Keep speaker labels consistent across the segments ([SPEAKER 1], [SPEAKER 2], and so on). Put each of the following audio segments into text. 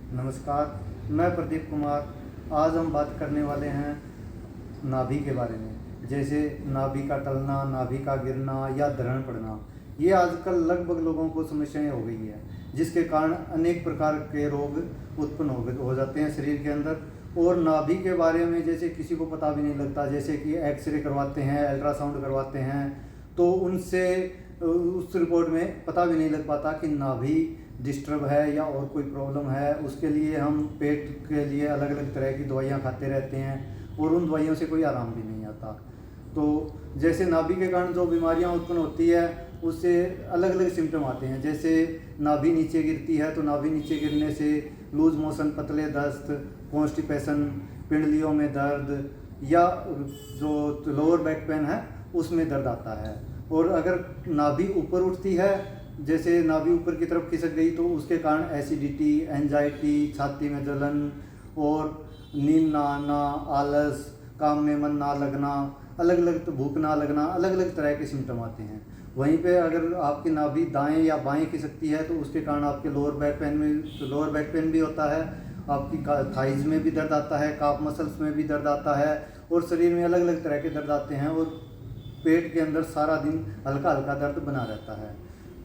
[SPEAKER 1] नमस्कार, मैं प्रदीप कुमार। आज हम बात करने वाले हैं नाभि के बारे में। जैसे नाभि का टलना, नाभि का गिरना या धरण पड़ना। ये आजकल लगभग लोगों को समस्याएं हो गई है, जिसके कारण अनेक प्रकार के रोग उत्पन्न हो जाते हैं शरीर के अंदर। और नाभि के बारे में जैसे किसी को पता भी नहीं लगता, जैसे कि एक्सरे करवाते हैं, अल्ट्रासाउंड करवाते हैं, तो उनसे उस रिपोर्ट में पता भी नहीं लग पाता कि नाभि डिस्टर्ब है या और कोई प्रॉब्लम है। उसके लिए हम पेट के लिए अलग अलग तरह की दवाइयाँ खाते रहते हैं और उन दवाइयों से कोई आराम भी नहीं आता। तो जैसे नाभि के कारण जो बीमारियां उत्पन्न होती है, उससे अलग अलग सिम्टम आते हैं। जैसे नाभि नीचे गिरती है तो नाभि नीचे गिरने से लूज मोशन, पतले दस्त, कॉन्स्टिपेशन, पिंडलियों में दर्द या जो लोअर बैक पेन है उसमें दर्द आता है। और अगर नाभि ऊपर उठती है, जैसे नाभि ऊपर की तरफ खिसक गई, तो उसके कारण एसिडिटी, एंजाइटी, छाती में जलन और नींद ना आना, आलस, काम में मन ना लगना, अलग अलग भूख ना लगना, अलग अलग तरह के सिम्टम आते हैं। वहीं पे अगर आपकी नाभि दाएं या बाएं खिसकती है तो उसके कारण आपके लोअर बैक पेन भी होता है, आपकी थाइज में भी दर्द आता है, काफ मसल्स में भी दर्द आता है और शरीर में अलग अलग तरह के दर्द आते हैं और पेट के अंदर सारा दिन हल्का हल्का दर्द बना रहता है।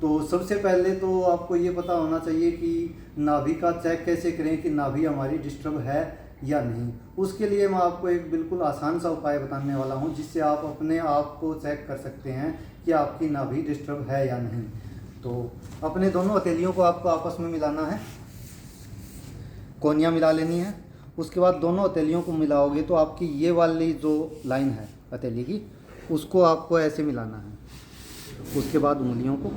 [SPEAKER 1] तो सबसे पहले तो आपको ये पता होना चाहिए कि नाभि का चेक कैसे करें कि नाभि हमारी डिस्टर्ब है या नहीं। उसके लिए मैं आपको एक बिल्कुल आसान सा उपाय बताने वाला हूँ, जिससे आप अपने आप को चेक कर सकते हैं कि आपकी नाभि डिस्टर्ब है या नहीं। तो अपने दोनों हथेलियों को आपको आपस में मिलाना है, कोनियाँ मिला लेनी है। उसके बाद दोनों हथेलियों को मिलाओगे तो आपकी ये वाली जो लाइन है हथेली की, उसको आपको ऐसे मिलाना है। उसके बाद उंगलियों को,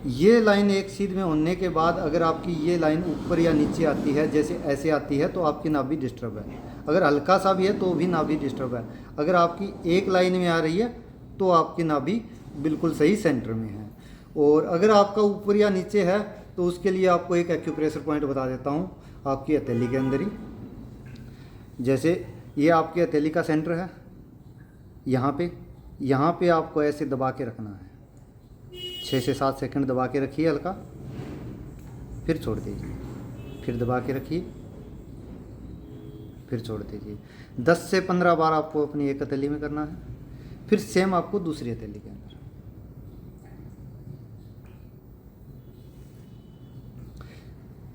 [SPEAKER 1] ये लाइन एक सीध में होने के बाद अगर आपकी ये लाइन ऊपर या नीचे आती है, जैसे ऐसे आती है, तो आपकी नाभि डिस्टर्ब है। अगर हल्का सा भी है तो भी नाभि डिस्टर्ब है। अगर आपकी एक लाइन में आ रही है तो आपकी नाभि बिल्कुल सही सेंटर में है। और अगर आपका ऊपर या नीचे है तो उसके लिए आपको एक एक्यूप्रेशर पॉइंट बता देता हूँ आपकी हथेली के अंदर ही। जैसे ये आपकी हथेली का सेंटर है, यहाँ पे आपको ऐसे दबा के रखना है। 6 से 7 सेकंड दबा के रखिए हल्का, फिर छोड़ दीजिए, फिर दबा के रखिए, फिर छोड़ दीजिए। 10 से 15 बार आपको अपनी एक हथेली में करना है, फिर सेम आपको दूसरी हथेली के अंदर।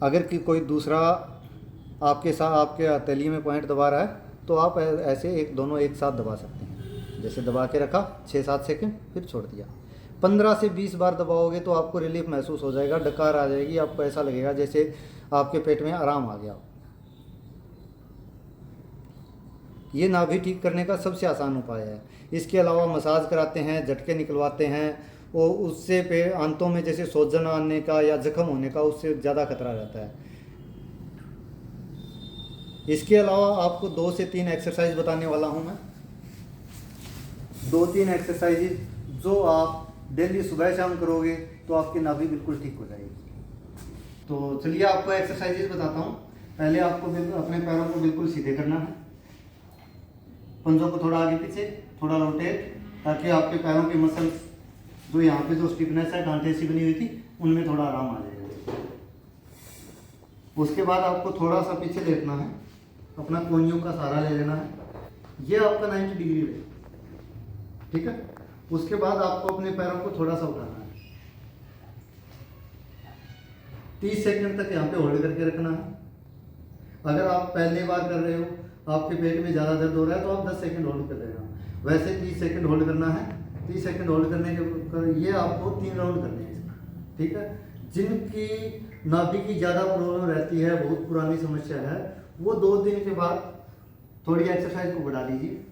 [SPEAKER 1] अगर कि कोई दूसरा आपके साथ आपके हथेली में पॉइंट दबा रहा है तो आप ऐसे दोनों एक साथ दबा सकते हैं। जैसे दबा के रखा 6-7 सेकंड, फिर छोड़ दिया। 15 से 20 बार दबाओगे तो आपको रिलीफ महसूस हो जाएगा, डकार आ जाएगी, आपको ऐसा लगेगा जैसे आपके पेट में आराम आ गया हो। ये नाभि ठीक करने का सबसे आसान उपाय है। इसके अलावा मसाज कराते हैं, झटके निकलवाते हैं और उससे आंतों में जैसे सोजन आने का या जख्म होने का उससे ज़्यादा खतरा रहता है। इसके अलावा आपको 2 से 3 एक्सरसाइज बताने वाला हूँ मैं। 2-3 एक्सरसाइज जो आप डेली सुबह शाम करोगे तो आपकी नाभि बिल्कुल ठीक हो जाएगी। तो चलिए आपको एक्सरसाइजेस बताता हूँ। पहले आपको अपने पैरों को बिल्कुल सीधे करना है, पंजों को थोड़ा आगे पीछे, थोड़ा रोटेट, ताकि आपके पैरों की मसल्स जो यहाँ पे जो स्टिफनेस है, गांठें सी बनी हुई थी, उनमें थोड़ा आराम आ जाएगा। उसके बाद आपको थोड़ा सा पीछे लेटना है, अपना कोहनियों का सहारा ले लेना है। ये आपका 90 डिग्री है, ठीक है। उसके बाद आपको अपने पैरों को थोड़ा सा उठाना है, 30 सेकंड तक यहाँ पे होल्ड करके रखना है। अगर आप पहली बार कर रहे हो, आपके पेट में ज़्यादा दर्द हो रहा है, तो आप 10 सेकंड होल्ड कर लेना। वैसे 30 सेकंड होल्ड करना है। 30 सेकंड होल्ड करने के ये आपको 3 राउंड करने हैं, ठीक है। जिनकी नाभि की ज़्यादा प्रॉब्लम रहती है, बहुत पुरानी समस्या है, वो 2 दिन के बाद थोड़ी एक्सरसाइज को बढ़ा दीजिए।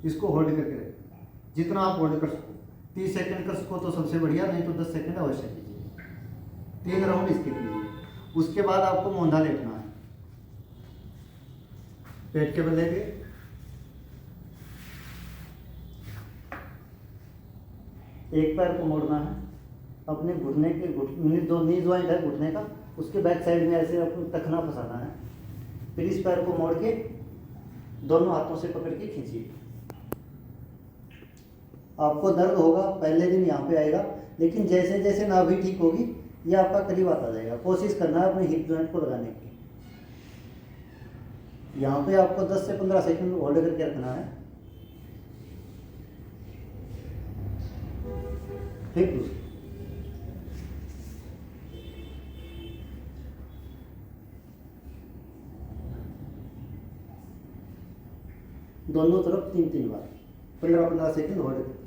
[SPEAKER 1] इसको होल्ड करके रखिए, जितना आप होल्ड कर सको। 30 सेकंड कर सको तो सबसे बढ़िया, नहीं तो 10 सेकंड अवश्य कीजिए। 3 राउंड इसके कीजिए। उसके बाद आपको मोंधा लेटना है, पेट के बल लेके एक पैर को मोड़ना है, अपने घुटने के जो नी ज्वाइंट है घुटने का, उसके बैक साइड में ऐसे अपना टखना फंसाना है। फिर इस पैर को मोड़ के दोनों हाथों से पकड़ के खींचिए। आपको दर्द होगा, पहले दिन यहाँ पे आएगा, लेकिन जैसे जैसे नाभि ठीक होगी
[SPEAKER 2] ये आपका करीब आता जाएगा। कोशिश करना है अपने हिप जॉइंट को लगाने की। यहाँ पे आपको 10 से 15 सेकंड होल्ड करके रखना है। फिर दूसरी, दोनों तरफ 3-3 बार 15-15 सेकंड होल्ड करके।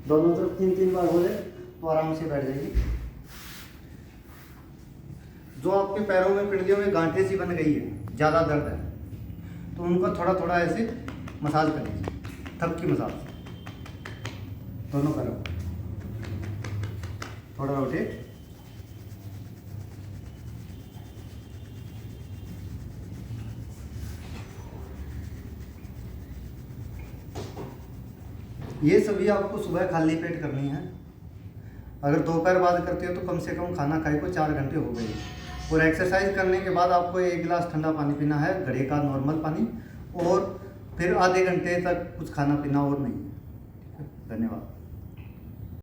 [SPEAKER 2] दोनों तरफ 3-3 बार हो जाए तो आराम से बैठ जाएगी।
[SPEAKER 1] जो आपके पैरों में पिंडलियों में गांठें सी बन गई है, ज़्यादा दर्द है, तो उनको थोड़ा थोड़ा ऐसे मसाज कर लीजिए, थप की मसाज। दोनों पैरों थोड़ा रोटेट। ये सभी आपको सुबह खाली पेट करनी है। अगर दोपहर बाद करते हो तो कम से कम खाना खाए को 4 घंटे हो गए। और एक्सरसाइज करने के बाद आपको 1 गिलास ठंडा पानी पीना है, घड़े का नॉर्मल पानी, और फिर आधे घंटे तक कुछ खाना पीना और नहीं है। धन्यवाद।